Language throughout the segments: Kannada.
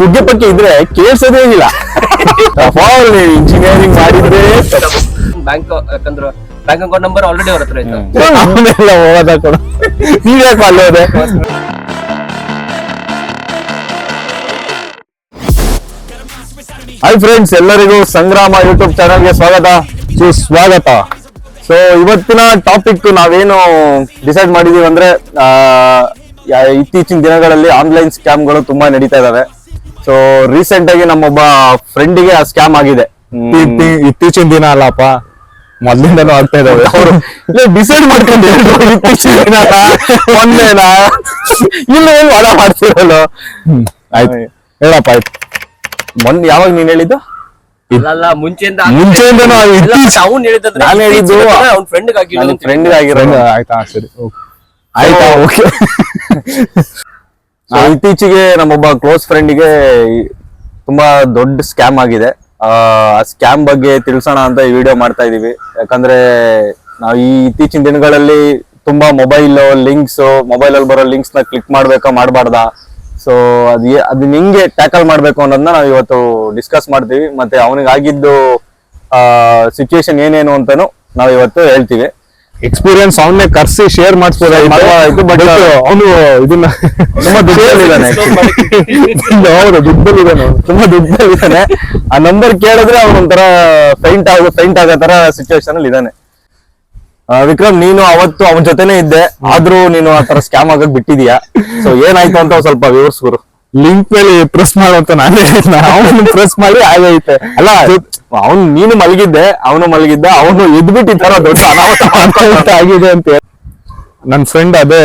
ಪುಗ್ಗೆ ಪಕ್ಕೆ ಇದ್ರೆ ಕೇಳ್ಸೋದೇ ಇಲ್ಲ. ಇಂಜಿನಿಯರಿಂಗ್ ಮಾಡಿದ್ರೆ ಬ್ಯಾಂಕ್ ಯಾಕಂದ್ರೆ ಬ್ಯಾಂಕ್ ಅಕೌಂಟ್ ನಂಬರ್ ಆಲ್ರೆಡಿ ಅವ್ರ ಹತ್ರ ಇತ್ತು. ಅವನ್ನೆಲ್ಲ ಹೋಗೋದ ಕೊಡ. ನೀವ್ ಯಾಕೆ ಅಲ್ಲೋದೆ? ಹಾಯ್ ಫ್ರೆಂಡ್ಸ್, ಎಲ್ಲರಿಗೂ ಸಂಗ್ರಾಮ ಯೂಟ್ಯೂಬ್ ಚಾನಲ್ಗೆ ಸುಸ್ವಾಗತ. ಸೊ ಇವತ್ತಿನ ಟಾಪಿಕ್ ನಾವೇನು ಡಿಸೈಡ್ ಮಾಡಿದೀವಿ ಅಂದ್ರೆ ಇತ್ತೀಚಿನ ದಿನಗಳಲ್ಲಿ ಆನ್ಲೈನ್ ಸ್ಕ್ಯಾಮ್ಗಳು ತುಂಬಾ ನಡೀತಾ ಇದಾವೆ. ಸೊ ರೀಸೆಂಟ್ ಆಗಿ ನಮ್ಮೊಬ್ಬ ಫ್ರೆಂಡಿಗೆ ಆ ಸ್ಕ್ಯಾಮ್ ಆಗಿದೆ. ಇತ್ತೀಚಿನ ದಿನ ಅಲ್ಲಪ್ಪ, ಮೊದ್ಲಿಂದನೂ ಆಗ್ತಾ ಇದಾವೆ. ಅವರು ಡಿಸೈಡ್ ಮಾಡ್ಕೊಂಡು ಇತ್ತೀಚಿನ ದಿನ ಮೊನ್ನೆನಾ ಇಲ್ಲ ಏನು ವಾದ ಮಾಡ್ತಿರಲ್ಲ. ಆಯ್ತು ಹೇಳಪ್ಪ. ಆಯ್ತು, ಮೊನ್ನೆ ಯಾವಾಗ ನೀನ್ ಹೇಳಿದ್ದು? ಅಲ್ಲ ಮುಂಚೆಯಿಂದ ಮುಂಚೆಯಿಂದನೂ ಅವ್ನು ಹೇಳಿದ್ರೆ ನಾನು ಹೇಳಿದ್ದು ಅವ್ನ ಫ್ರೆಂಡ್ ಆಗಿರೋ. ಆಯ್ತಾ, ಸರಿ, ಆಯ್ತಾ, ಓಕೆ. ಇತ್ತೀಚೆಗೆ ನಮ್ಮೊಬ್ಬ ಕ್ಲೋಸ್ ಫ್ರೆಂಡಿಗೆ ತುಂಬಾ ದೊಡ್ಡ ಸ್ಕ್ಯಾಮ್ ಆಗಿದೆ. ಆ ಸ್ಕ್ಯಾಮ್ ಬಗ್ಗೆ ತಿಳಿಸೋಣ ಅಂತ ಈ ವಿಡಿಯೋ ಮಾಡ್ತಾ ಇದೀವಿ. ಯಾಕಂದ್ರೆ ನಾವು ಈ ಇತ್ತೀಚಿನ ದಿನಗಳಲ್ಲಿ ತುಂಬಾ ಮೊಬೈಲ್ ಅಲ್ಲಿ ಬರೋ ಲಿಂಕ್ಸ್ ನ ಕ್ಲಿಕ್ ಮಾಡ್ಬೇಕಾ ಮಾಡಬಾರ್ದಾ, ಸೊ ಅದನ್ನ ಹಿಂಗೆ ಟ್ಯಾಕಲ್ ಮಾಡ್ಬೇಕು ಅನ್ನೋದನ್ನ ನಾವು ಇವತ್ತು ಡಿಸ್ಕಸ್ ಮಾಡ್ತೀವಿ. ಮತ್ತೆ ಅವನಿಗೆ ಆಗಿದ್ದು ಸಿಚುಯೇಷನ್ ಏನೇನು ಅಂತಾನು ನಾವು ಇವತ್ತು ಹೇಳ್ತೀವಿ. ಎಕ್ಸ್ಪೀರಿಯನ್ಸ್ ಅವನ್ನೇ ಕರ್ಸಿ ಶೇರ್ ಮಾಡಿಸ್ಬೋದಾಯ್ತು, ಬಟ್ ಅವನು ಇದನ್ನ ತುಂಬಾ ದುಡ್ಡಲ್ಲಿದ್ದಾನೆ. ಹೌದು, ದುಡ್ಡಲ್ಲಿದ್ದಾನೆ, ತುಂಬಾ ದುಡ್ಡಲ್ಲಿದ್ದಾನೆ. ಆ ನಂಬರ್ ಕೇಳಿದ್ರೆ ಅವನ ಒಂಥರ ಫೈಂಟ್ ಆಗೋ ತರ ಸಿಚುವೇಶನ್ ಅಲ್ಲಿ ಇದ್ದಾನೆ. ವಿಕ್ರಮ್, ನೀನು ಅವತ್ತು ಅವನ ಜೊತೆನೆ ಇದ್ದೆ, ಆದ್ರೂ ನೀನು ಆ ತರ ಸ್ಕ್ಯಾಮ್ ಆಗಕ್ ಬಿಟ್ಟಿದೀಯಾ. ಸೊ ಏನಾಯ್ತು ಅಂತ ಸ್ವಲ್ಪ ವಿವರಿಸ್ಕೊರು. ಲಿಂಕ್ ಮೇಲೆ ಪ್ರೆಸ್ ಮಾಡುವಂತ ನಾನೇ ಅವನು ಪ್ರೆಸ್ ಮಾಡಿ ಆಗೈತೆ. ಅಲ್ಲ, ನೀನು ಮಲಗಿದ್ದೆ, ಅವನು ಮಲಗಿದ್ದ, ಅವನು ಎದ್ಬಿಟ್ಟು ಈ ತರ ದೊಡ್ಡ ಅನಾಹುತ ಆಗಿದೆ ಅಂತ ನನ್ ಫ್ರೆಂಡ್ ಅದೇ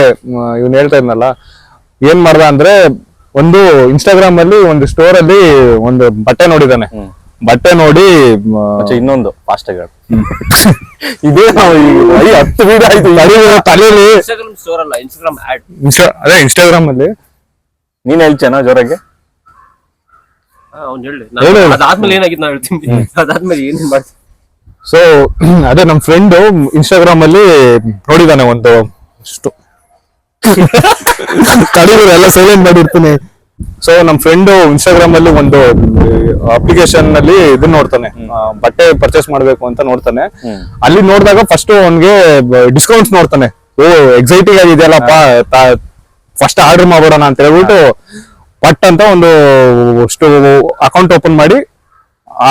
ಇವ್ನು ಹೇಳ್ತಾ ಇದ್ನಲ್ಲ, ಏನ್ ಮಾಡ್ದ ಅಂದ್ರೆ ಒಂದು ಇನ್ಸ್ಟಾಗ್ರಾಮ್ ಅಲ್ಲಿ ಒಂದು ಸ್ಟೋರ್ ಅಲ್ಲಿ ಒಂದು ಬಟ್ಟೆ ನೋಡಿದಾನೆ. ಬಟ್ಟೆ ನೋಡಿ ಇನ್ನೊಂದು ಫಾಸ್ಟ್ ಆಗಿ ಇದೇ ನಾವು 10 ವೀಡಿಯೋ ಆಯ್ತು ತಲೆಯಲ್ಲಿ. ಇನ್ಸ್ಟಾಗ್ರಾಮ್ ಸ್ಟೋರ್ ಅಲ್ಲ, ಇನ್ಸ್ಟಾಗ್ರಾಮ್ ಆಡ್. ಅದೇ ಇನ್ಸ್ಟಾಗ್ರಾಮ್ ಅಲ್ಲಿ ನೀನ್ ಹೇಳ್ತೇನ ಜೋರಾಗೆ? ಅವ್ನು ಹೇಳಿ, ಅದಾದ್ಮೇಲೆ ಏನಾಗಿತ್ತು ನಾ ಹೇಳ್ತೀನಿ. ಅದಾದ್ಮೇಲೆ ಏನೇನ್ ಮಾಡ್ತೀನಿ. ಸೊ ಅದೇ ನಮ್ ಫ್ರೆಂಡ್ ಇನ್ಸ್ಟಾಗ್ರಾಮ್ ಅಲ್ಲಿ ನೋಡಿದಾನೆ ಒಂದು ಕಡಿಮೆ ಎಲ್ಲ ಸೈಲೆಂಟ್ ಮಾಡಿರ್ತೀನಿ. ಸೊ ನಮ್ ಫ್ರೆಂಡ್ ಇನ್ಸ್ಟಾಗ್ರಾಮ್ ಅಲ್ಲಿ ಒಂದು ಅಪ್ಲಿಕೇಶನ್ ಅಲ್ಲಿ ಇದನ್ನ ನೋಡ್ತಾನೆ, ಬಟ್ಟೆ ಪರ್ಚೇಸ್ ಮಾಡ್ಬೇಕು ಅಂತ ನೋಡ್ತಾನೆ. ಅಲ್ಲಿ ನೋಡಿದಾಗ ಫಸ್ಟ್ ಅವನ್ಗೆ ಡಿಸ್ಕೌಂಟ್ಸ್ ನೋಡ್ತಾನೆ. ಓ ಎಕ್ಸೈಟಿಂಗ್ ಆಗಿದೆಯಲ್ಲಪ್ಪ, ಫಸ್ಟ್ ಆರ್ಡರ್ ಮಾಡ್ಬಿಡೋಣ ಅಂತ ಹೇಳ್ಬಿಟ್ಟು ಪಟ್ ಅಂತ ಒಂದು ಅಕೌಂಟ್ ಓಪನ್ ಮಾಡಿ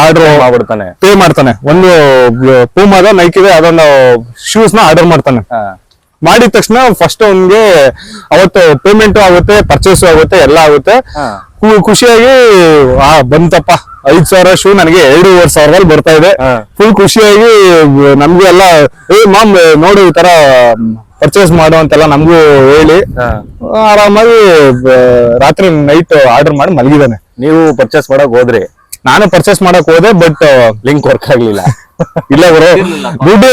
ಆರ್ಡರ್ ಮಾಡ್ಬಿಡ್ತಾನೆ, ಪೇ ಮಾಡ್ತಾನೆ. ಒಂದು ಪೂಮಾದ ನೈಕಿದೆ ಅದೊಂದು ಶೂಸ್ ನ ಆರ್ಡರ್ ಮಾಡ್ತಾನೆ. ಮಾಡಿದ ತಕ್ಷಣ ಫಸ್ಟ್ ಅವನ್ಗೆ ಅವತ್ತು ಪೇಮೆಂಟ್ ಆಗುತ್ತೆ, ಪರ್ಚೇಸ್ ಆಗುತ್ತೆ, ಎಲ್ಲ ಆಗುತ್ತೆ. ಖುಷಿಯಾಗಿ ಬಂತಪ್ಪ 5,000 ಶೂ ನನಗೆ 2,500 ಬರ್ತಾ ಇದೆ. ಫುಲ್ ಖುಷಿಯಾಗಿ ನಮ್ಗೂ ಎಲ್ಲ ಮಾಮ್ ನೋಡು ಈ ತರ ಪರ್ಚೇಸ್ ಮಾಡು ಅಂತೆಲ್ಲ ನಮ್ಗೂ ಹೇಳಿ ಆರಾಮಾಗಿ ರಾತ್ರಿ ನೈಟ್ ಆರ್ಡರ್ ಮಾಡಿ ಮಲಗಿದಾನೆ. ನೀವು ಪರ್ಚೇಸ್ ಮಾಡಕ್ ಹೋದ್ರಿ? ನಾನು ಪರ್ಚೇಸ್ ಮಾಡಕ್ ಹೋದೆ, ಬಟ್ ಲಿಂಕ್ ವರ್ಕ್ ಆಗ್ಲಿಲ್ಲ. ಇಲ್ಲ ಬ್ರೋ, ದುಡ್ಡು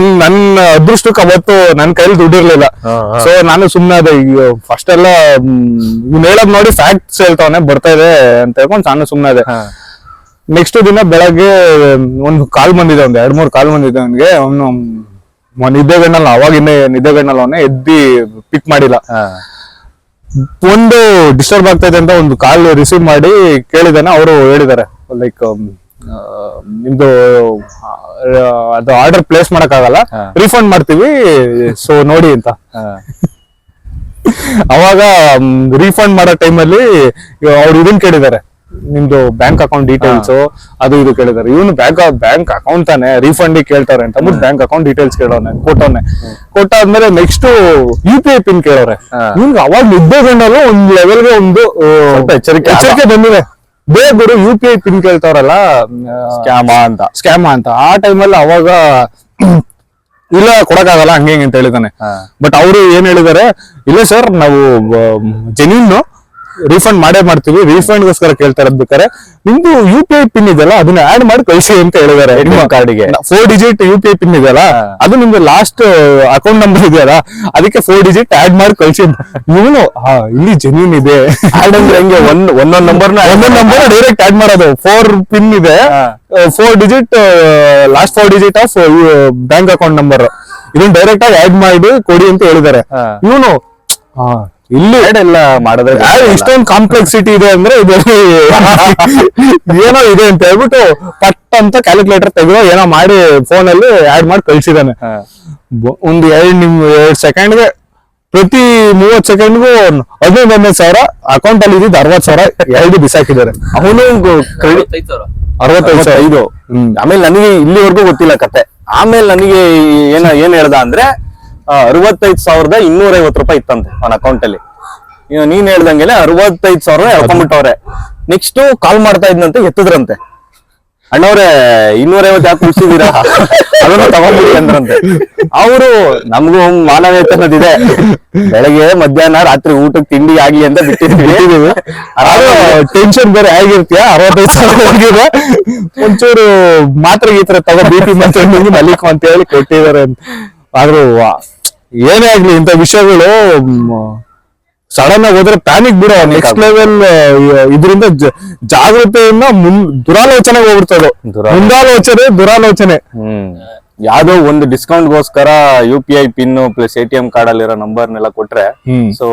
ನನ್ನ ಅದೃಷ್ಟಕ್ಕೆ ಅವತ್ತು ನನ್ ಕೈಲಿ ದುಡ್ಡು ಇರ್ಲಿಲ್ಲ. ಸೊ ನಾನು ಸುಮ್ನೆ ಅದೇ ಫಸ್ಟ್ ಎಲ್ಲ ಇವ್ನು ಹೇಳೋದ್ ನೋಡಿ ಫ್ಯಾಕ್ಟ್ಸ್ ಹೇಳ್ತಾವನೆ ಬರ್ತಾ ಇದೆ ಅಂತ ಹೇಳ್ಕೊಂಡು ನಾನು ಸುಮ್ನೆ ಅದೇ. ನೆಕ್ಸ್ಟ್ ದಿನ ಬೆಳಗ್ಗೆ ಒಂದು ಕಾಲ್ ಬಂದಿದೆ, ಒಂದ್ 2-3 ಕಾಲ್ ಬಂದಿದೆ ಅವನ್ಗೆ. ಅವನು ನಿದ್ದೆಗಣ್ಣಲ್ಲ, ಅವಾಗ ಇನ್ನೇ ನಿದ್ದೆಗಣ್ಣಲ್ಲ, ಅವನೇ ಎದ್ದಿ ಪಿಕ್ ಮಾಡಿಲ್ಲ. ಒಂದು ಡಿಸ್ಟರ್ಬ್ ಆಗ್ತಾ ಇದೆ ಅಂತ ಒಂದು ಕಾಲ್ ರಿಸೀವ್ ಮಾಡಿ ಕೇಳಿದಾನೆ. ಅವರು ಹೇಳಿದ್ದಾರೆ ಲೈಕ್ ನಿಮ್ದು ಅದು ಆರ್ಡರ್ ಪ್ಲೇಸ್ ಮಾಡಕ್ ಆಗಲ್ಲ, ರಿಫಂಡ್ ಮಾಡ್ತೀವಿ, ಸೊ ನೋಡಿ ಅಂತ. ಅವಾಗ ರೀಫಂಡ್ ಮಾಡೋ ಟೈಮಲ್ಲಿ ಅವ್ರು ಇದನ್ ಕೇಳಿದ್ದಾರೆ, ನಿಮ್ದು ಬ್ಯಾಂಕ್ ಅಕೌಂಟ್ ಡೀಟೇಲ್ಸ್ ಅದು ಇದು ಕೇಳಿದಾರೆ. ಇವನು ಬ್ಯಾಂಕ್ ಅಕೌಂಟ್ ತಾನೆ ರೀಫಂಡ್ ಕೇಳ್ತಾರೆ ಅಂತ ಬ್ಯಾಂಕ್ ಅಕೌಂಟ್ ಡೀಟೇಲ್ಸ್ ಕೊಟ್ಟಾದ್ಮೇಲೆ ನೆಕ್ಸ್ಟ್ UPI ಪಿನ್ ಕೇಳೋರೆ. ಇವ್ನಿಗೆ ಅವಾಗ ನಿದ್ದೆಗೊಂಡಲ್ಲೂ ಒಂದ್ ಲೆವೆಲ್ಗೆ ಒಂದು ಎಚ್ಚರಿಕೆ ಬಂದಿದೆ. ಬೇಗ UPI ಪಿನ್ ಕೇಳ್ತಾವ್ರಲ್ಲ, ಸ್ಕ್ಯಾಮ ಅಂತ. ಆ ಟೈಮಲ್ಲಿ ಅವಾಗ ಇಲ್ಲ ಕೊಡಕ್ಕಾಗಲ್ಲ ಹಂಗೆ ಹಿಂಗೆ ಅಂತ ಹೇಳಿದಾನೆ. ಬಟ್ ಅವರು ಏನ್ ಹೇಳಿದಾರೆ, ಇಲ್ಲ ಸರ್ ನಾವು ಜೆನ್ಯೂನ್ ರೀಫಂಡ್ ಮಾಡೇ ಮಾಡ್ತೀವಿ, ರೀಫಂಡ್ಗೋಸ್ಕರ ಕೇಳ್ತಾ ಇರ್ಬೇಕಾರೆ ನಿಮ್ದು UPI ಪಿನ್ ಇದೆಯಲ್ಲ ಅದನ್ನ ಆಡ್ ಮಾಡಿ ಕಳಿಸಿ ಅಂತ ಹೇಳಿದಾರೆ. ನಿಮ್ಮ ಕಾರ್ಡಿಗೆ 4 ಡಿಜಿಟ್ UPI ಪಿನ್ ಇದೆಯಲ್ಲ ಅದು ನಿಮ್ದು ಲಾಸ್ಟ್ ಅಕೌಂಟ್ ನಂಬರ್ ಇದೆಯಲ್ಲ ಅದಕ್ಕೆ 4 ಡಿಜಿಟ್ ಆಡ್ ಮಾಡಿ ಕಳಿಸಿ. ಇವನು ಇಲ್ಲಿ ಜೆನ್ಯೂನ್ ಇದೆ ಆಡ್ ಅಂದ್ರೆ ಹೆಂಗೆ ಒಂದೊಂದ್ ನಂಬರ್ ಡೈರೆಕ್ಟ್ ಆಡ್ ಮಾಡೋದು. 4 ಪಿನ್ ಇದೆ, 4 digit last 4 digit of bank account number, ಇದನ್ನ ಡೈರೆಕ್ಟ್ ಆಗಿ ಆಡ್ ಮಾಡಿ ಕೊಡಿ ಅಂತ ಹೇಳಿದ್ದಾರೆ. ಇವನು ಇಲ್ಲಿ ಎಲ್ಲ ಮಾಡಿದ್ರೆ ಇಷ್ಟೊಂದು ಕಾಂಪ್ಲೆಕ್ಸಿಟಿ ಇದೆ ಅಂದ್ರೆ ಇದರಲ್ಲಿ ಏನೋ ಇದೆ ಅಂತ ಹೇಳ್ಬಿಟ್ಟು ಪಟ್ ಅಂತ ಕ್ಯಾಲ್ಕುಲೇಟರ್ ತೆಗೆದು ಏನೋ ಮಾಡಿ ಫೋನ್ ಅಲ್ಲಿ ಆಡ್ ಮಾಡಿ ಕಳ್ಸಿದಾನೆ. ಒಂದು 2 ಸೆಕೆಂಡ್ಗೆ ಪ್ರತಿ 30 ಸೆಕೆಂಡ್ಗೂ 15,000 ಅಕೌಂಟ್ ಅಲ್ಲಿ ಇದ್ದಿದ್ದು 60,000 ಎರಡು ಬಿಸಾಕಿದ್ದಾರೆ. ಅವನು 55,000. 65. ಆಮೇಲೆ ನನಗೆ ಇಲ್ಲಿವರೆಗೂ ಗೊತ್ತಿಲ್ಲ ಕತೆ. ಆಮೇಲೆ ನನಗೆ ಏನ್ ಹೇಳ್ದ ಅಂದ್ರೆ 65,250 ರೂಪಾಯಿ ಇತ್ತಂತೆ ಅವನ ಅಕೌಂಟ್ ಅಲ್ಲಿ. ನೀನ್ ಹೇಳ್ದಂಗೆಲ್ಲ 65,000 ಎಳ್ಕೊಂಡ್ಬಿಟ್ಟವ್ರೆ. ನೆಕ್ಸ್ಟ್ ಕಾಲ್ ಮಾಡ್ತಾ ಇದ್ನಂತೆ, ಎತ್ತದ್ರಂತೆ. ಅಣ್ಣವ್ರೆ 250 ಯಾಕೆ ಉಳಿಸಿದೀರಾ, ಅದನ್ನ ತಗೊಂಡ್ಬಿಡಿ ಅಂದ್ರಂತೆ. ಅವರು ನಮಗೂ ಮಾನವೇತನದಿದೆ, ಬೆಳಗ್ಗೆ ಮಧ್ಯಾಹ್ನ ರಾತ್ರಿ ಊಟಕ್ಕೆ ತಿಂಡಿ ಆಗ್ಲಿ ಅಂತ ಬಿಟ್ಟಿದ್ದೀವಿ. ಟೆನ್ಷನ್ ಬೇರೆ ಆಗಿರ್ತೀಯ. 65,000 ಹೋಗಿದೆ, ಒಂಚೂರು ಮಾತ್ರ ಗೀತ್ರ ತಗೋ BP ಮಾತ್ರ ಮಲಿಕ್ ಅಂತ ಹೇಳಿ ಕೊಟ್ಟಿದ್ದಾರೆ. ಆದ್ರೂ ಏನೇ ಆಗ್ಲಿ ಇಂಥ ವಿಷಯಗಳು ಸಡನ್ ಆಗಿ ಹೋದ್ರೆ ಪ್ಯಾನಿಕ್ ಬಿಡೋ ನೆಕ್ಸ್ಟ್ ಲೆವೆಲ್. ಇದರಿಂದ ಜಾಗೃತೆಯಿಂದ ದುರಾಲೋಚನೆಗೆ ಹೋಗ್ಬಿಡ್ತದೆ. ದುರಾಲೋಚನೆ. ಯಾವ್ದೋ ಒಂದು ಡಿಸ್ಕೌಂಟ್ಗೋಸ್ಕರ UPI pin plus ATM card ಅಲ್ಲಿರೋ ನಂಬರ್ನೆಲ್ಲ ಕೊಟ್ರೆ ಸೊ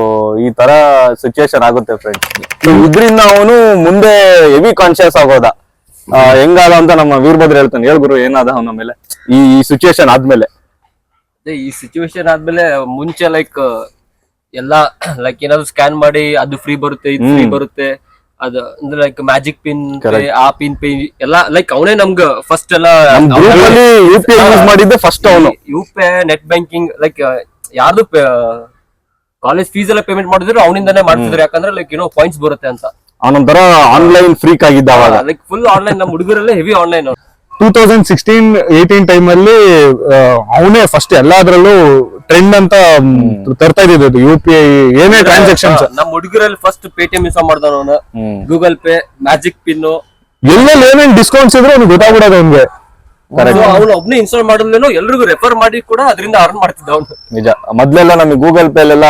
ಈ ತರ ಸಿಚುಯೇಷನ್ ಆಗುತ್ತೆ ಫ್ರೆಂಡ್ಸ್. ಇದ್ರಿಂದ ಅವನು ಮುಂದೆ ಹೆವಿ ಕಾನ್ಶಿಯಸ್ ಆಗೋದ. ಹೆಂಗಾದ ಅಂತ ನಮ್ಮ ವೀರಭದ್ರ ಹೇಳ್ತಾನೆ. ಹೇಳ್ಗುರು ಏನಾದ ಅವನ ಮೇಲೆ ಈ ಸಿಚುಯೇಷನ್ ಆದ್ಮೇಲೆ? ಈ ಸಿಚುವೇಶನ್ ಆದ್ಮೇಲೆ ಮುಂಚೆ ಎಲ್ಲ ಏನಾದ್ರು ಸ್ಕ್ಯಾನ್ ಮಾಡಿ ಅದು ಫ್ರೀ ಬರುತ್ತೆ, ಇದು ಫ್ರೀ ಬರುತ್ತೆ, ಅದು ಅಂದ್ರೆ ಮ್ಯಾಜಿಕ್ ಪಿನ್ ಆ ಪಿನ್ ಎಲ್ಲ ಅವನೇ ನಮ್ಗ ಫಸ್ಟ್ ಎಲ್ಲ UPI ಯೂಸ್ ಮಾಡಿದ್ದೆ ಫಸ್ಟ್ ಅವನು. UPI ನೆಟ್ ಬ್ಯಾಂಕಿಂಗ್ ಯಾರ್ದು ಕಾಲೇಜ್ ಫೀಸ್ ಎಲ್ಲ ಪೇಮೆಂಟ್ ಮಾಡಿದ್ರು ಅವನಿಂದಾನೇ ಮಾಡ್ತಿದ್ರು. ಯಾಕಂದ್ರೆ ಪಾಯಿಂಟ್ಸ್ ಬರುತ್ತೆ ಅಂತ. ಅವನೊಂಥರ ಆನ್ಲೈನ್ ಫ್ರೀಕ್ ಆಗಿದ್ದ ಅವಾಗ. Full online. ನಮ್ಮ ಹುಡುಗರಲ್ಲೇ ಹೆವಿ ಆನ್ಲೈನ್. 2016-18 ಟೈಮ್ ಅಲ್ಲಿ ಅವನೇ ಫಸ್ಟ್ ಎಲ್ಲಾದ್ರಲ್ಲೂ ಟ್ರೆಂಡ್ ಅಂತ ತರ್ತಾ ಇದ್ದಿದ್ದು UPI ಏನೇ ಟ್ರಾನ್ಸಾಕ್ಷನ್ಸ್. ನಮ್ಮ ಹುಡುಗರಲ್ಲಿ ಫಸ್ಟ್ ಪೇಟಿಎಂ ಯೂಸ್ ಮಾಡ್ದವನು, ಗೂಗಲ್ ಪೇ, ಮ್ಯಾಜಿಕ್ ಪಿನ್, ಎಲ್ಲೆಲ್ಲಿ ಏನೇನ್ ಡಿಸ್ಕೌಂಟ್ಸ್ ಇದ್ರೆ ಅವ್ನಿಗೆ ಗೊತ್ತಾಗ್ಬಿಡೋದು ಅವ್ನಿಗೆ. ಅವನು ಒಬ್ನೇ ಇನ್ಸ್ಟಾಲ್ ಮಾಡಿದ್ಲೇನೋ ಎಲ್ರಿಗೂ ರೆಫರ್ ಮಾಡಿ ಕೂಡ ಅದರಿಂದ ಅರ್ನ್ ಮಾಡ್ತಿದ್ದ ಅವನು. ನಿಜ. ಮೊದ್ಲೆಲ್ಲ ನಮಗೆ ಗೂಗಲ್ ಪೇ ಅಲ್ಲೆಲ್ಲ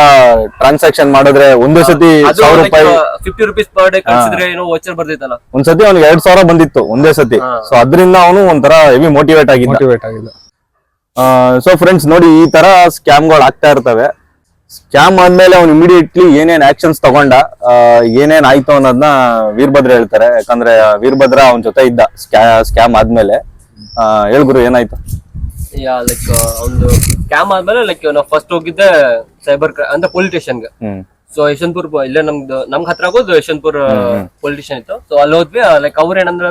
ಟ್ರಾನ್ಸಾಕ್ಷನ್ ಮಾಡಿದ್ರೆ ಒಂದೇ ಸತಿ 1,000 ರೂಪಾಯಿ 50 ರೂಪೀಸ್ ಪರ್ ಡೇ ಕಳ್ಸಿದ್ರೆ ಏನೋ ವೋಚರ್ ಬರ್ತಿತ್ತಲ್ಲ. ಒಂದ್ಸತಿ ಅವ್ನಿಗೆ 2,000 ಬಂದಿತ್ತು ಒಂದೇ ಸತಿ. ಸೊ ಅದ್ರಿಂದ ಅವನು ಒಂಥರ ಹೆವಿ ಮೋಟಿವೇಟ್ ಆಗಿದ್ದ. ಸೊ ಫ್ರೆಂಡ್ಸ್ ನೋಡಿ, ಈ ತರ ಸ್ಕ್ಯಾಮ್ಗಳು ಆಗ್ತಾ ಇರ್ತವೆ. ಸ್ಕ್ಯಾಮ್ ಆದ್ಮೇಲೆ ಅವ್ನು ಇಮಿಡಿಯೇಟ್ಲಿ ಏನೇನ್ ಆಕ್ಷನ್ಸ್ ತಗೊಂಡ, ಏನೇನ್ ಆಯ್ತು ಅನ್ನೋದನ್ನ ವೀರಭದ್ರ ಹೇಳ್ತಾರೆ. ಯಾಕಂದ್ರೆ ವೀರಭದ್ರ ಅವನ ಜೊತೆ ಇದ್ದ ಸ್ಕ್ಯಾಮ್ ಆದ್ಮೇಲೆ. ಹೇಳ್ಗುರು ಏನಾಯ್ತು? ಒಂದು ಸ್ಕ್ಯಾಮ್ ಆದ್ಮೇಲೆ ನಾವು ಫಸ್ಟ್ ಹೋಗಿದ್ದೆ ಸೈಬರ್ ಅಂದ್ರೆ ಪೊಲೀಸ್ ಸ್ಟೇಷನ್ಗೆ. ಸೊ ಯಶವಂತಪುರ್ ಇಲ್ಲೇ ನಮ್ಗೆ ಹತ್ರ ಆಗೋದು ಯಶವಂತಪುರ್ ಪೊಲೀಸ್ ಸ್ಟೇಷನ್ ಇತ್ತು. ಸೊ ಅಲ್ಲಿ ಹೋದ್ವಿ. ಅವ್ರ ಏನಂದ್ರೆ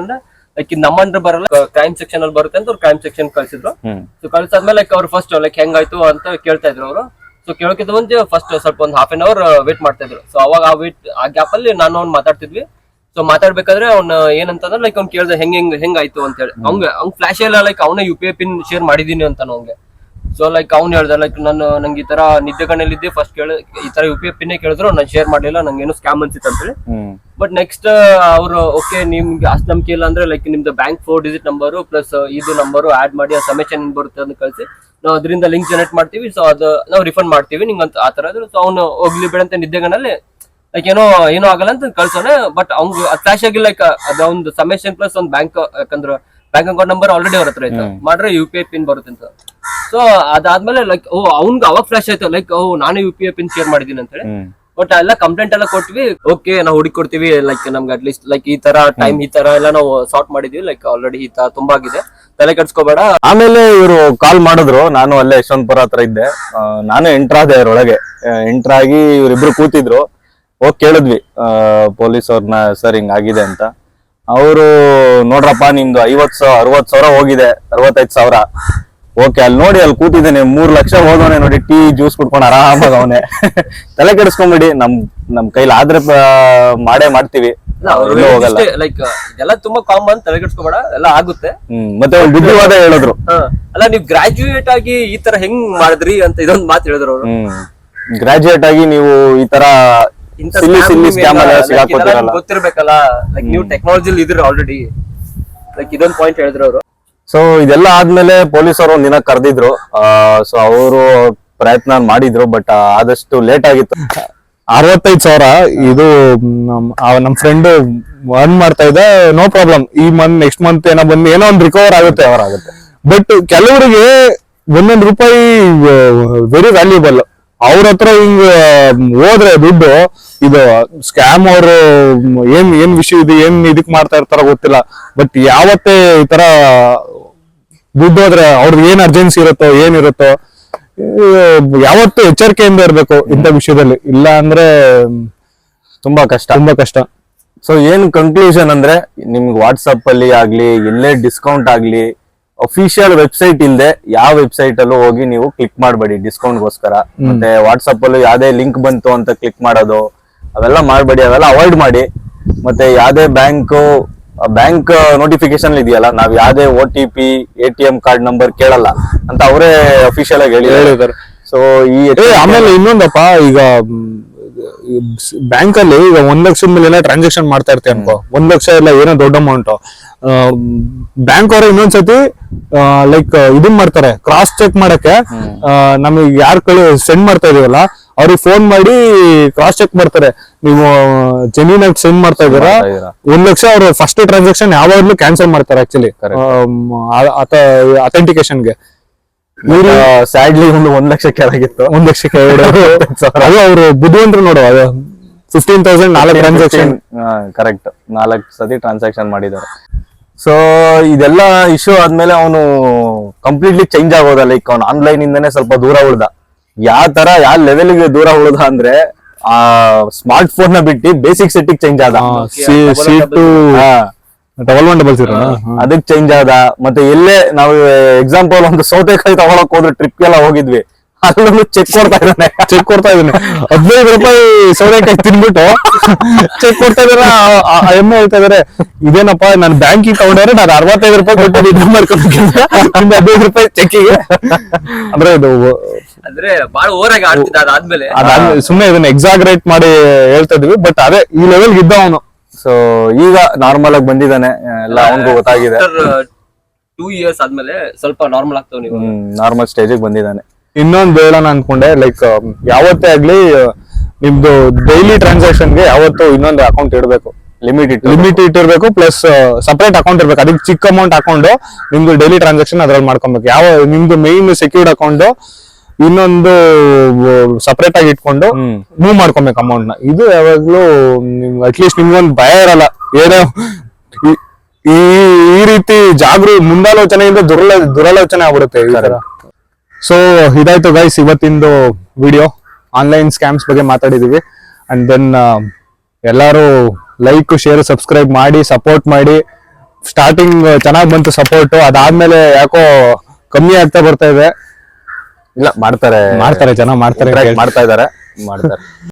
ನಮ್ಮ ಅಂಡ್ರೆ ಬರಲ್ಲ, ಕ್ರೈಮ್ ಸೆಕ್ಷನ್ ಅಲ್ಲಿ ಬರುತ್ತೆ ಅಂತ ಅವ್ರು ಕ್ರೈಮ್ ಸೆಕ್ಷನ್ ಕಳ್ಸಿದ್ರು. ಸೊ ಕಳ್ಸಾದ್ಮೇಲೆ ಅವ್ರು ಫಸ್ಟ್ ಹೆಂಗಾಯ್ತು ಅಂತ ಕೇಳ್ತಾ ಇದ್ರು ಅವರು. ಸೊ ಕೇಳೋಕ್ಕಿಂತ ಮುಂಚೆ ಫಸ್ಟ್ ಸ್ವಲ್ಪ ಒಂದು half an hour ವೇಟ್ ಮಾಡ್ತಾ ಇದ್ರು. ಸೊ ಅವಾಗ ಆ ಗ್ಯಾಪ್ ಅಲ್ಲಿ ನಾನು ಅವ್ನು ಮಾತಾಡ್ತಿದ್ವಿ. ಸೊ ಮಾತಾಡ್ಬೇಕಾದ್ರೆ ಅವ್ನ ಏನಂತಂದ್ರೆ ಅವ್ನ್ ಕೇಳ್ದೆ ಹೆಂಗಾಯ್ತು ಅಂತ ಹೇಳಿ. ಅವ್ನ್ ಫ್ಲಾಶ್ ಎಲ್ಲ ಅವನೇ UPI ಪಿನ್ ಶೇರ್ ಮಾಡಿದೀನಿ ಅಂತ ಅವ್ಗೆ. ಸೊ ಅವ್ನು ಹೇಳ್ದ ನಂಗೆ ಈ ತರ ನಿದ್ದೆ ಕಣ್ಣಲ್ಲಿದ್ದೆ, ಫಸ್ಟ್ ಈ ತರ UPI ಪಿನ್ ಕೇಳಿದ್ರು, ನಾನು ಶೇರ್ ಮಾಡ್ಲಿಲ್ಲ, ನಂಗೆ ಏನೋ ಸ್ಕ್ಯಾಮ್ ಅನ್ಸಿತ್ತು ಅಂತ ಹೇಳಿ. ಬಟ್ ನೆಕ್ಸ್ಟ್ ಅವ್ರು ಓಕೆ ನಿಮ್ಗೆ ಅಷ್ಟು ನಂಬಿಕೆ ಇಲ್ಲ ಅಂದ್ರೆ ನಿಮ್ದು ಬ್ಯಾಂಕ್ 4 ಡಿಜಿಟ್ ನಂಬರ್ ಪ್ಲಸ್ ಇದು ನಂಬರ್ ಆಡ್ ಮಾಡಿ ಆ ಸಮೇಶನ್ ಬರುತ್ತೆ ಅಂತ ಕಳಿಸಿ ನಾವು ಅದರಿಂದ ಲಿಂಕ್ ಜನರೇಟ್ ಮಾಡ್ತೀವಿ. ಸೊ ಅದು ನಾವು ರಿಫಂಡ್ ಮಾಡ್ತೀವಿ ನಿಂಗಂತ ಆ ತರ. ಸೊ ಅವ್ನು ಹೋಗ್ಲಿ ಬೇಡಂತ ನಿದ್ದೆಗನಲ್ಲಿ ಏನೋ ಆಗಲ್ಲ ಅಂತ ಕಳ್ಸೋಣ. ಬಟ್ ಅವ್ನ್ ಫ್ಲಾಶ್ ಆಗಿಲ್ಲ. ಅದೊಂದು ಸಮೇಶನ್ ಪ್ಲಸ್ ಒಂದು ಬ್ಯಾಂಕ್, ಯಾಕಂದ್ರೆ ಬ್ಯಾಂಕ್ ಅಕೌಂಟ್ ನಂಬರ್ ಆಲ್ರೆಡಿ ಅವ್ರ ಹತ್ರ ಇತ್ತು, ಮಾಡ್ರೆ UPI ಪಿನ್ ಬರುತ್ತೆ ಅಂತ. ಸೊ ಅದಾದ್ಮೇಲೆ ಅವ್ನ್ಗೆ ಅವಾಗ ಫ್ಲಾಶ್ ಆಯ್ತು ನಾನು UPI ಪಿನ್ ಶೇರ್ ಮಾಡಿದೀನಿ ಅಂತ ಹೇಳಿ. ಬಟ್ ಎಲ್ಲ ಕಂಪ್ಲೇಂಟ್ ಎಲ್ಲ ಕೊಟ್ವಿ. ಓಕೆ ನಾವು ಹುಡುಕಿ ಕೊಡ್ತೀವಿ, ನಮ್ಗೆ ಅಟ್ಲೀಸ್ಟ್ ಈ ತರ ಟೈಮ್ ಈ ತರ ಎಲ್ಲ ನಾವು ಸಾರ್ಟ್ ಮಾಡಿದೀವಿ, ಆಲ್ರೆಡಿ ಈ ತರ ತುಂಬಾ ಆಗಿದೆ, ತಲೆ ಕೆಡ್ಸ್ಕೋಬೇಡ. ಆಮೇಲೆ ಇವರು ಕಾಲ್ ಮಾಡಿದ್ರು. ನಾನು ಅಲ್ಲೇ ಯಶವಂತಪುರ ಹತ್ರ ಇದ್ದೆ. ನಾನು ಎಂಟರ್ ಆದೆ ಅವರೊಳಗೆ. ಎಂಟರ್ ಆಗಿ ಇವ್ರಿಬ್ರು ಕೂತಿದ್ರು. ಹೋಗಿ ಕೇಳಿದ್ವಿ ಪೊಲೀಸ್ ಅವ್ರನ್ನ, ಸರ್ ಹಿಂಗಾಗಿದೆ ಅಂತ. ಅವರು ನೋಡ್ರಪ್ಪ ನಿಮ್ದು 60,000 ಹೋಗಿದೆ, 65,000. ಓಕೆ, ಅಲ್ಲಿ ನೋಡಿ ಅಲ್ಲಿ ಕೂತಿದ್ದೇನೆ, 3 ಲಕ್ಷ ಹೋದವನೆ ನೋಡಿ, ಟೀ ಜ್ಯೂಸ್ ಕುಡ್ಕೊಂಡು ಆರಾಮಾಗ ಅವನೇ. ತಲೆ ಕೆಡಿಸ್ಕೊಂಬಿಡಿ, ನಮ್ ಕೈಲಿ ಆದ್ರೆ ಮಾಡೇ ಮಾಡ್ತೀವಿ, ಹೋಗಲ್ಲ. ಇದೆಲ್ಲ ತುಂಬಾ ಕಾಮನ್, ತಲೆ ಕೆಡಿಸ್ಕೋಬೇಡ, ಎಲ್ಲ ಆಗುತ್ತೆ. ಮತ್ತೆ ಒಂದು ಬುದ್ಧಿವಾದ ಹೇಳಿದ್ರು. ಅಲ್ಲ ನೀವು ಗ್ರಾಜುಯೇಟ್ ಆಗಿ ಈ ತರ ಹೆಂಗ್ ಮಾಡಿದ್ರಿ ಅಂತ ಇದೊಂದು ಮಾತು ಹೇಳಿದ್ರು ಅವರು. ಗ್ರಾಜುಯೇಟ್ ಆಗಿ ನೀವು ಈ ತರ ಗೊತ್ತಿರ್ಬೇಕಲ್ಲ, ನೀವು ಟೆಕ್ನಾಲಜಿ ಇದ್ರಿ ಆಲ್ರೆಡಿ, ಇದೊಂದು ಪಾಯಿಂಟ್ ಹೇಳಿದ್ರು ಅವರು. ಸೊ ಇದೆಲ್ಲ ಆದ್ಮೇಲೆ ಪೊಲೀಸರು ಒಂದಿನ ಕರೆದಿದ್ರು. ಸೊ ಅವರು ಪ್ರಯತ್ನ ಮಾಡಿದ್ರು, ಬಟ್ ಆದಷ್ಟು ಲೇಟ್ ಆಗಿತ್ತು. 65,000 ಇದು ನಮ್ ಫ್ರೆಂಡ್ ಅರ್ನ್ ಮಾಡ್ತಾ ಇದ್ದ, ನೋ ಪ್ರಾಬ್ಲಮ್. ಈ ಮಂತ್ ನೆಕ್ಸ್ಟ್ ಮಂತ್ ಏನೋ ಒಂದು ರಿಕವರ್ ಆಗುತ್ತೆ. ಬಟ್ ಕೆಲವರಿಗೆ 1 ರೂಪಾಯಿ ವೆರಿ ವ್ಯಾಲ್ಯೂಬಲ್. ಅವ್ರ ಹತ್ರ ಹಿಂಗ್ ಹೋದ್ರೆ ದುಡ್ಡು ಇದು ಸ್ಕ್ಯಾಮ್ ಅವರು ಏನ್ ವಿಷಯ ಇದೆ ಏನ್ ಇದಕ್ ಮಾಡ್ತಾ ಇರ್ತಾರ ಗೊತ್ತಿಲ್ಲ. ಬಟ್ ಯಾವತ್ತೇ ಈ ತರ ದುಡ್ಡು ಹೋದ್ರೆ ಅವ್ರದ್ದು ಏನ್ ಅರ್ಜೆನ್ಸಿ ಇರುತ್ತೋ ಏನಿರುತ್ತೋ ಯಾವತ್ತೂ ಎಚ್ಚರಿಕೆಯಿಂದ ಇರ್ಬೇಕು ಇಂಥ ವಿಷಯದಲ್ಲಿ, ಇಲ್ಲ ಅಂದ್ರೆ ತುಂಬಾ ಕಷ್ಟ. ಸೊ ಏನ್ ಕನ್ಕ್ಲೂಷನ್ ಅಂದ್ರೆ ನಿಮ್ಗೆ ವಾಟ್ಸಪ್ ಅಲ್ಲಿ ಆಗ್ಲಿ ಎಲ್ಲೇ ಡಿಸ್ಕೌಂಟ್ ಆಗ್ಲಿ ಅಫಿಷಿಯಲ್ ವೆಬ್ಸೈಟ್ ಇಲ್ದೆ ಯಾವ ವೆಬ್ಸೈಟ್ ಅಲ್ಲೂ ಹೋಗಿ ನೀವು ಕ್ಲಿಕ್ ಮಾಡಬೇಡಿ ಡಿಸ್ಕೌಂಟ್ಗೋಸ್ಕರ. ಮತ್ತೆ ವಾಟ್ಸಪ್ ಅಲ್ಲೂ ಯಾವ್ದೇ ಲಿಂಕ್ ಬಂತು ಅಂತ ಕ್ಲಿಕ್ ಮಾಡೋದು ಅವೆಲ್ಲ ಮಾಡಬೇಡಿ, ಅವೆಲ್ಲ ಅವಾಯ್ಡ್ ಮಾಡಿ. ಮತ್ತೆ ಯಾವ್ದೇ ಬ್ಯಾಂಕ್ ನೋಟಿಫಿಕೇಶನ್ ಇದೆಯಲ್ಲ, ನಾವ್ ಯಾವ್ದೇ OTP ATM ಕಾರ್ಡ್ ನಂಬರ್ ಕೇಳಲ್ಲ ಅಂತ ಅವರೇ ಅಫಿಷಿಯಲ್ ಆಗಿ ಹೇಳಿದ್ದಾರೆ. ಸೊ ಆಮೇಲೆ ಇನ್ನೊಂದಪ್ಪ, ಈಗ ಬ್ಯಾಂಕ್ ಅಲ್ಲಿ ಈಗ 1 ಲಕ್ಷದ ಮೇಲೆ ಟ್ರಾನ್ಸಾಕ್ಷನ್ ಮಾಡ್ತಾ ಇರ್ತೀವಿ ಅನ್ಕೋ, 1 ಲಕ್ಷ ಇಲ್ಲ ಏನೋ ದೊಡ್ಡ ಅಮೌಂಟ್, ಬ್ಯಾಂಕ್ ಅವರು ಇನ್ನೊಂದ್ಸತಿ ಲೈಕ್ ಇದನ್ ಮಾಡ್ತಾರೆ, ಕ್ರಾಸ್ ಚೆಕ್ ಮಾಡಕ್ಕೆ ನಮಗೆ ಯಾರು ಸೆಂಡ್ ಮಾಡ್ತಾ ಇದೀವಲ್ಲ ಅವ್ರಿಗೆ ಫೋನ್ ಮಾಡಿ ಕ್ರಾಸ್ ಚೆಕ್ ಮಾಡ್ತಾರೆ, ನೀವು ಜೆನ್ಯೂನ್ ಆಗಿ ಸೆಂಡ್ ಮಾಡ್ತಾ ಇದೀರಾ. 1 ಲಕ್ಷ ಅವರು ಫಸ್ಟ್ ಟ್ರಾನ್ಸಾಕ್ಷನ್ ಯಾವಾಗ್ಲೂ ಕ್ಯಾನ್ಸಲ್ ಮಾಡ್ತಾರೆ ಆಕ್ಚುಲಿ ಅಥೆಂಟಿಕೇಶನ್ಗೆ. ಸ್ಯಾಡ್ಲಿ 1 ಲಕ್ಷ ಕೆಳಗಿತ್ತು, 1 ಲಕ್ಷ ಅದು ಅವರು ಬುದ್ಧಿವಂತರು ನೋಡು, ಅದು 15,000 4 ಟ್ರಾನ್ಸಾಕ್ಷನ್. ಕರೆಕ್ಟ್, 4 ಸತಿ ಟ್ರಾನ್ಸಾಕ್ಷನ್ ಮಾಡಿದ್ದಾರೆ. ಸೊ ಇದೆಲ್ಲ ಇಶ್ಯೂ ಆದ್ಮೇಲೆ ಅವನು ಕಂಪ್ಲೀಟ್ಲಿ ಚೇಂಜ್ ಆಗೋದ, ಲೈಕ್ ಅವ್ನು ಆನ್ಲೈನ್ ಇಂದಾನೆ ಸ್ವಲ್ಪ ದೂರ ಉಳ್ದ. ಯಾವ ಲೆವೆಲ್ಗೆ ದೂರ ಉಳ್ದ ಅಂದ್ರೆ ಆ ಸ್ಮಾರ್ಟ್ ಫೋನ್ ನ ಬಿಟ್ಟು ಬೇಸಿಕ್ ಸೆಟ್ಟಿಗೆ ಚೇಂಜ್ ಆದ. ಸೀಟು 1100 ಅದಕ್ಕೆ ಚೇಂಜ್ ಆದ. ಮತ್ತೆ ಎಲ್ಲೇ ನಾವು ಎಕ್ಸಾಂಪಲ್ ಒಂದು ಸೌತೆಕಾಯಿ ತಗೊಳಕ್ ಹೋದ್ರೆ ಟ್ರಿಪ್ ಎಲ್ಲ ಹೋಗಿದ್ವಿ, ಅಲ್ಲೂ ಚೆಕ್ ಕೊಡ್ತಾ ಇದ್ದಾನೆ 15 ರೂಪಾಯಿ ಸೌತೆಕಾಯಿ ತಿನ್ಬಿಟ್ಟು ಚೆಕ್ ಕೊಡ್ತಾ ಇದಾರೆ. ಎಮ್ಮೆ ಹೇಳ್ತಾ ಇದಾರೆ, ಇದೇನಪ್ಪ ನಾನು ಬ್ಯಾಂಕಿಗೆ ತಗೊಂಡ್ರೆ ನಾನು 65 ರೂಪಾಯಿ ಕೊಟ್ಟು ಮಾಡ್ಕೊಂಡು 15 ರೂಪಾಯಿ ಚೆಕ್ಕಿಗೆ. ಅಂದ್ರೆ ಇದು ಅಂದ್ರೆ ಬಹಳ ಓವರ್ ಆಗಿ ಆಡ್ತಿದ್ದ. ಅದಾದ್ಮೇಲೆ ಸುಮ್ನೆ ಇದನ್ನ ಎಕ್ಸಾಗ್ರೇಟ್ ಮಾಡಿ ಹೇಳ್ತಾ ಇದ್ವಿ, ಬಟ್ ಅದೇ ಈ ಲೆವೆಲ್ ಇದ್ದ ಅವನು. ಸೊ ಈಗ ನಾರ್ಮಲ್ ಆಗಿ ಬಂದಿದ್ದಾನೆ, ಎಲ್ಲ ಅವನಿಗೂ ಗೊತ್ತಾಗಿದೆ. 2 years ಆದ್ಮೇಲೆ ಸ್ವಲ್ಪ ನಾರ್ಮಲ್ ಆಗ್ತಾವ, ನೀವು ನಾರ್ಮಲ್ ಸ್ಟೇಜ್ ಬಂದಿದ್ದಾನೆ. ಇನ್ನೊಂದು ಹೇಳೋಣ ಅನ್ಕೊಂಡೆ, ಲೈಕ್ ಯಾವತ್ತೇ ಆಗ್ಲಿ ನಿಮ್ದು ಡೈಲಿ ಟ್ರಾನ್ಸಾಕ್ಷನ್ಗೆ ಯಾವತ್ತು ಇನ್ನೊಂದು ಅಕೌಂಟ್ ಇಡಬೇಕು, ಲಿಮಿಟ್ ಇಟ್ಟಿರ್ಬೇಕು, ಪ್ಲಸ್ ಸಪರೇಟ್ ಅಕೌಂಟ್ ಇರ್ಬೇಕು. ಅದಕ್ಕೆ ಚಿಕ್ಕ ಅಮೌಂಟ್ ಹಾಕೊಂಡು ನಿಮ್ದು ಡೈಲಿ ಟ್ರಾನ್ಸಾಕ್ಷನ್ ಅದ್ರಲ್ಲಿ ಮಾಡ್ಕೊಬೇಕು. ನಿಮ್ದು ಮೈನ್ ಸೆಕ್ಯೂರ್ಡ್ ಅಕೌಂಟ್ ಇನ್ನೊಂದು ಸಪರೇಟ್ ಆಗಿ ಇಟ್ಕೊಂಡು ಮೂವ್ ಮಾಡ್ಕೊಬೇಕು ಅಮೌಂಟ್ ನ. ಇದು ಯಾವಾಗ್ಲೂ ಅಟ್ಲೀಸ್ಟ್ ನಿಮ್ಗೊಂದು ಭಯ ಇರಲ್ಲ, ಏನೋ ಈ ರೀತಿ ಮುಂದಾಲೋಚನೆಯಿಂದ ದುರಾಲೋಚನೆ ಆಗ್ಬಿಡುತ್ತೆ ಈ ತರ. ಸೊ ಇದಾಯ್ತು ಗೈಸ್ ಇವತ್ತಿಂದು ವಿಡಿಯೋ, ಆನ್ಲೈನ್ ಸ್ಕ್ಯಾಮ್ಸ್ ಬಗ್ಗೆ ಮಾತಾಡಿದೀವಿ. ಅಂಡ್ ದೆನ್ ಎಲ್ಲಾರು ಲೈಕ್ ಶೇರ್ ಸಬ್ಸ್ಕ್ರೈಬ್ ಮಾಡಿ ಸಪೋರ್ಟ್ ಮಾಡಿ. ಸ್ಟಾರ್ಟಿಂಗ್ ಚೆನ್ನಾಗ್ ಬಂತು ಸಪೋರ್ಟ್, ಅದಾದ್ಮೇಲೆ ಯಾಕೋ ಕಮ್ಮಿ ಆಗ್ತಾ ಬರ್ತಾ ಇದೆ. ಇಲ್ಲ ಮಾಡ್ತಾರೆ ಚೆನ್ನಾಗ್ ಮಾಡ್ತಾ ಇದಾರೆ.